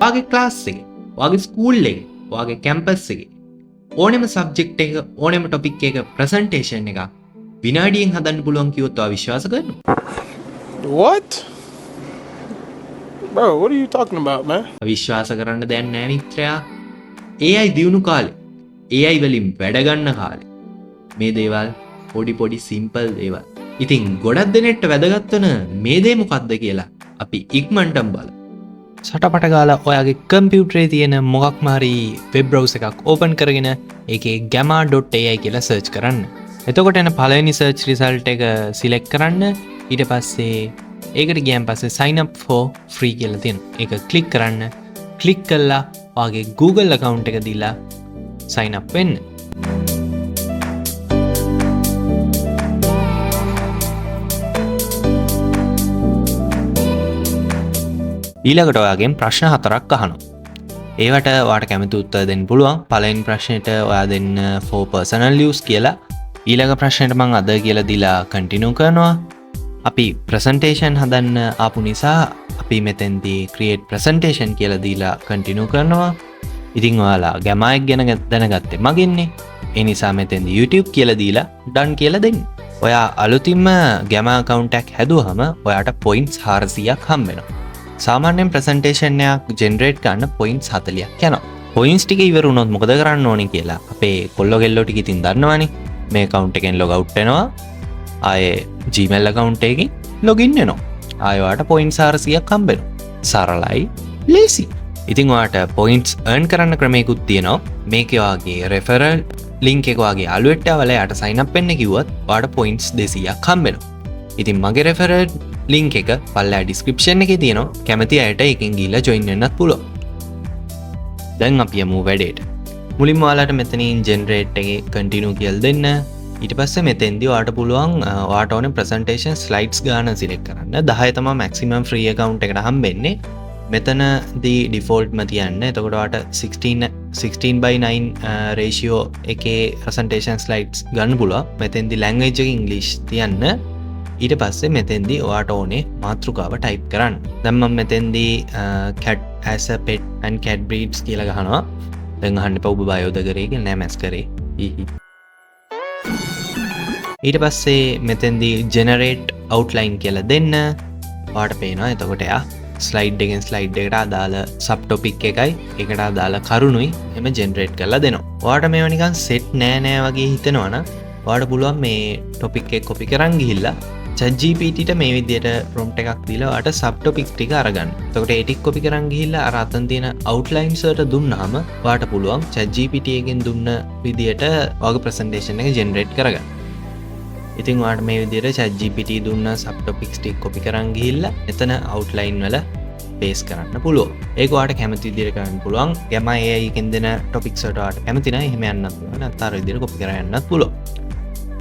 ඔයාගේ ක්ලාස් එකේ, ඔයාගේ ස්කූල් එකේ, ඔයාගේ කැම්පස් එකේ ඕනෙම සබ්ජෙක්ට් එක, ඕනෙම ටොපික් එක ප්‍රසන්ටේෂන් එකක් විනාඩියෙන් හදන්න පුළුවන් කිව්වොත් ඔයා විශ්වාස කරනවා? What? Bro, what are you talking about, man? විශ්වාස කරන්න දෙයක් නෑ මිත්‍රයා. AI දියුණු කාලේ, AI වලින් වැඩ ගන්න කාලේ මේ දේවල් පොඩි සිම්පල් දේවල්. ඉතින් ගොඩක් දෙනෙක්ට වැදගත් වෙන මේ දේ මොකක්ද කියලා අපි ඉක්මනටම බලමු. සටපට ගාලා ඔයාගේ කම්පියුටරේ තියෙන මොකක්ම හරි වෙබ් බ්‍රවුසර් එකක් ඕපන් කරගෙන ඒකේ gamma.ai කියලා සර්ච් කරන්න. එතකොට එන පළවෙනි සර්ච් රිසල්ට් එක සිලෙක්ට් කරන්න. ඊට පස්සේ ඒකට ගියන් පස්සේ sign up for free කියලා තියෙනවා. ඒක ක්ලික් කරන්න. ක්ලික් කළා ඔයාගේ Google account එක දීලා sign up වෙන්න. ඊළඟට ඔයාගෙන් ප්‍රශ්න 4ක් අහනවා. ඒවට ඔයාට කැමති උත්තර දෙන්න පුළුවන්. පළවෙනි ප්‍රශ්නෙට ඔයා දෙන්න for personal use කියලා. ඊළඟ ප්‍රශ්නෙට මම අද කියලා දීලා continue කරනවා. අපි presentation හදන්න ආපු නිසා අපි මෙතෙන්දී create presentation කියලා දීලා continue කරනවා. ඉතින් ඔයාලා gamma එක ගැන දැනගත්තේ මගෙන්නේ. ඒ නිසා මෙතෙන්දී YouTube කියලා දීලා done කියලා දෙන්න. ඔයා අලුතින්ම gamma account එකක් හැදුවහම ඔයාට points 400ක් හම්බ වෙනවා. සාමාන්‍යයෙන් ප්‍රසන්ටේෂන් එකක් ජෙනරේට් කරන්න පොයින්ට්ස් 40ක් යනවා. පොයින්ට්ස් ටික ඉවර වුණොත් මොකද කරන්න ඕනේ කියලා අපේ කොල්ලෝ ගෙල්ලෝ ටික ඉතින් දන්නවනේ. මේ account එකෙන් log out වෙනවා. ආයේ Gmail account එකකින් login වෙනවා. ආයෙ ඔයාලට පොයින්ට්ස් 400ක් හම්බ වෙනවා. සරලයි, ලේසි. ඉතින් ඔයාලට පොයින්ට්ස් earn කරන්න ක්‍රමයකුත් තියෙනවා. මේකේ ඔයාගේ referral link එක ඔයාගේ යාළුවෙක්ට ආවලා යාට sign up වෙන්න කිව්වොත් ඔයාලට පොයින්ට්ස් 200ක් හම්බ වෙනවා. ඉතින් මගේ referral link එක පල්ලා description එකේ තියෙනවා. කැමති අයට එකෙන් ගිහිල්ලා join වෙන්නත් පුළුවන්. දැන් අපි යමු වැඩේට. මුලින්ම ඔයාලට මෙතනින් generate එකේ continue කියලා දෙන්න. ඊට පස්සේ මෙතෙන්දී ඔයාලට පුළුවන් ඔයාට ඕනේ presentation slides ගන්න select කරන්න. 10 තමයි maximum free account එකට හම්බෙන්නේ. මෙතනදී default ම තියන්න. එතකොට ඔයාට 16:9 ratio එකේ presentation slides ගන්න පුළුවන්. මෙතෙන්දී language එක English තියන්න. ඊට පස්සේ මෙතෙන්දී ඔයාට ඕනේ මාතෘකාව ටයිප් කරන්න. දැන් මම මෙතෙන්දී cat as a pet and cat breeds කියලා ගහනවා. දැන් අහන්න එපා ඔබ බයෝද කරේ කියලා. නෑ මැස් කරේ. ඊට පස්සේ මෙතෙන්දී generate outline කියලා දෙන්න. ඔයාට පේනවා එතකොට එයා slide එකෙන් slide එකට අදාළ sub topic එකයි ඒකට අදාළ කරුණුයි එම generate කරලා දෙනවා. ඔයාට මේවා නිකන් set නෑ වගේ හිතෙනවා නම් ඔයාට පුළුවන් මේ topic එක copy කරන් ගිහිල්ලා ChatGPT මේ විදියට prompt එකක් දීලා ඔයාට sub topic ටික අරගන්න. එතකොට ඒ ටික copy කරන් ගිහිල්ලා අර අතන තියෙන outlines වලට දුන්නාම ඔයාට පුළුවන් ChatGPT එකෙන් දුන්න විදියට ඔයාගේ presentation එක generate කරගන්න. ඉතින් ඔයාට මේ විදියට ChatGPT දුන්න sub topics ටික copy කරන් ගිහිල්ලා එතන outline වල paste කරන්න පුළුවන්. ඒක ඔයාට කැමති විදියට කරන්න පුළුවන්. Gamma AI එකෙන් දෙන topics වලට ඔයාට කැමති නම් එහෙම යන්නත් පුළුවන්. නැත්නම් අර විදියට copy කරගෙන යන්නත් පුළුවන්.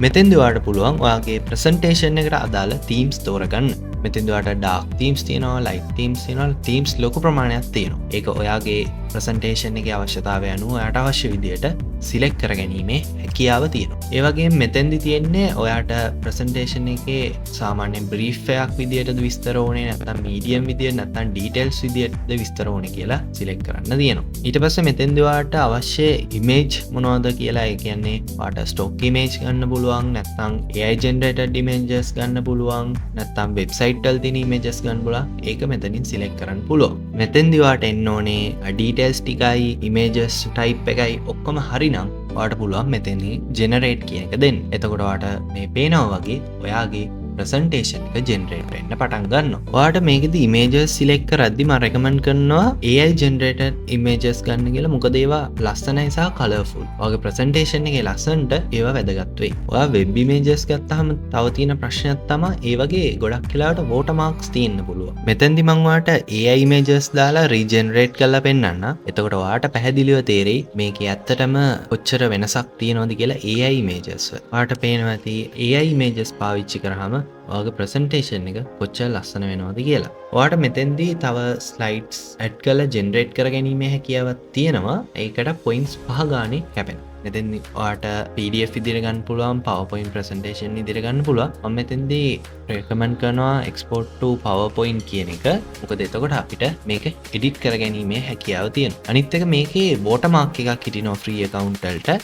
මෙතෙන්දී ඔයාලට පුළුවන් ඔයාගේ presentation එකට අදාළ themes තෝරගන්න. මෙතෙන්දී ඔයාලට dark themes තියෙනවා, light themes තියෙනවා, themes ලොකු ප්‍රමාණයක් තියෙනවා. ඒක ඔයාගේ presentation එකේ අවශ්‍යතාවය අනුව ඔයාට අවශ්‍ය විදියට select කරගැනීමේ හැකියාව තියෙනවා. ඒ වගේම මෙතෙන්දී තියෙන්නේ ඔයාට presentation එකේ සාමාන්‍ය brief එකක් විදියටද විස්තර ඕනේ නැත්නම් medium විදියට නැත්නම් details විදියටද විස්තර ඕනේ කියලා select කරන්න තියෙනවා. ඊට පස්සේ මෙතෙන්දී ඔයාට අවශ්‍ය image මොනවද කියලා ඒ කියන්නේ ඔයාට stock image ගන්න පුළුවන් නැත්නම් AI generated images ගන්න පුළුවන් නැත්නම් website වල තියෙන images ගන්න පුළුවන්. ඒක මෙතනින් select කරන්න පුළුවන්. මෙතෙන්දී ඔයාට එන්න ඕනේ details ටිකයි images type එකයි ඔක්කොම හරිනම් ඔයාට පුළුවන් මෙතනින් generate කියන එක දෙන්න. එතකොට ඔයාට මේ පේනවා වගේ ඔයාගේ presentation එක generate වෙන්න පටන් ගන්නවා. ඔයාට මේකෙදි images select කරද්දි මම recommend කරනවා AI generated images ගන්න කියලා. මොකද ඒවා ලස්සනයි සහ colorful. ඔයාගේ presentation එකේ ලස්සනට ඒවා වැදගත් වෙයි. ඔයා web images ගත්තාම තව තියෙන ප්‍රශ්නයක් තමයි ඒ වගේ ගොඩක් වෙලාවට watermarks තියෙන්න පුළුවන්. මෙතෙන්දි මම ඔයාට AI images දාලා regenerate කරලා පෙන්නන්න. එතකොට ඔයාට පැහැදිලිව තේරෙයි මේකේ ඇත්තටම කොච්චර වෙනසක් තියෙනවද කියලා AI images වල. ඔයාට පේනවා ඇති AI images පාවිච්චි කරාම ඔයාගේ presentation එක කොච්චර ලස්සන වෙනවද කියලා. ඔයාට මෙතෙන්දී තව slides add කරලා generate කර ගැනීමේ හැකියාවක් තියෙනවා. ඒකට points 5 ගානේ කැපෙනවා. මෙතෙන් ඔයාට PDF ඉදිරියට ගන්න පුළුවන් PowerPoint presentation ඉදිරියට ගන්න පුළුවන්. මම මෙතෙන්දී recommend කරනවා export to PowerPoint කියන එක. මොකද එතකොට අපිට මේක edit කරගැනීමේ හැකියාව තියෙනවා. අනිත් එක මේකේ watermark එකක් හිටිනවා free account වලට.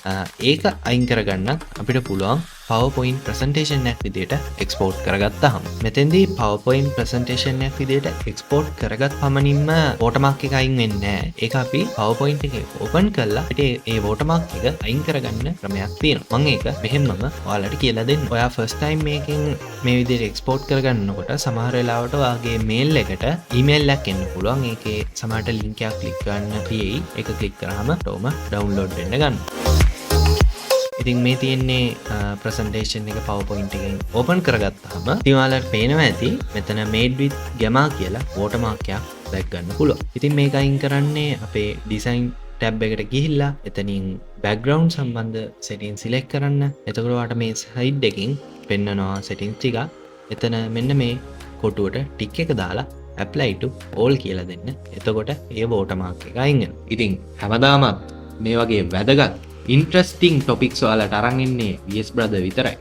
ඒක අයින් කරගන්න අපිට පුළුවන් PowerPoint presentation එකක් විදිහට export කරගත්තාම. මෙතෙන්දී PowerPoint presentation එකක් විදිහට export කරගත් පමණින්ම watermark එක අයින් වෙන්නේ නැහැ. ඒක අපි PowerPoint එකේ open කරලා අපිට ඒ watermark එක අයින් කරගන්න ක්‍රමයක් තියෙනවා. මම ඒක මෙහෙමම ඔයාලට කියලා දෙන්න. ඔයා first time මේකෙන් මේ විදිහට export කරගන්නකොට සමහර වෙලාවට ඔයාගේ mail එකට email එකක් එන්න පුළුවන්. ඒකේ සමහරට link එකක් click කරන්න තියෙයි. ඒක click කරාම ඔතෝම download වෙන්න ගන්නවා. ඉතින් මේ තියෙන්නේ ප්‍රසන්ටේෂන් එක PowerPoint එකෙන් ඕපන් කරගත්තාම ඉතින් ඔයාලට පේනවා ඇති මෙතන made with gamma කියලා watermark එකක් දැක් ගන්න පුළුවන්. ඉතින් මේක අයින් කරන්නේ අපේ design tab එකට ගිහිල්ලා එතනින් background සම්බන්ධ settings select කරන්න. එතකොට ඔයාලට මේ side එකකින් පෙන්නනවා settings ටික. එතන මෙන්න මේ කොටුවට tick එක දාලා apply to all කියලා දෙන්න. එතකොට ඒ watermark එක අයින් වෙනවා. ඉතින් හැමදාමත් මේ වගේ වැදගත් ඉන්ට්‍රස්ටිං ටොපික්ස් ඔයාලට අරන් ඉන්නේ VS Brother විතරයි.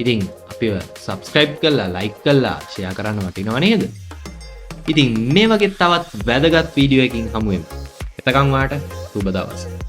ඉතින් අපිව subscribe කරලා like කරලා share කරන්න වටිනව නේද? ඉතින් මේ වගේ තවත් වැදගත් වීඩියෝ එකකින් හමු වෙමු. එතකන් ඔයාලට සුබ දවසක්.